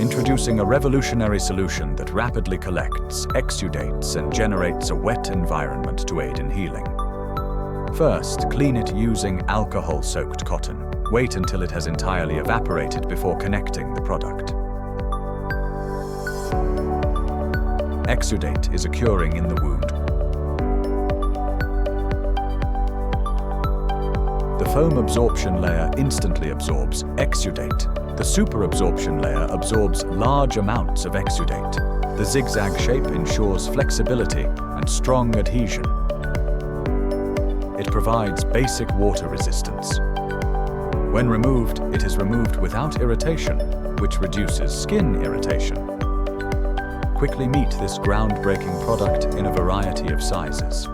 Introducing a revolutionary solution that rapidly collects, exudates, and generates a wet environment to aid in healing. First, clean it using alcohol-soaked cotton. Wait until it has entirely evaporated before connecting the product. Exudate is a curing in the wound. The foam absorption layer instantly absorbs exudate. The superabsorption layer absorbs large amounts of exudate. The zigzag shape ensures flexibility and strong adhesion. It provides basic water resistance. When removed, it is removed without irritation, which reduces skin irritation. Quickly meet this groundbreaking product in a variety of sizes.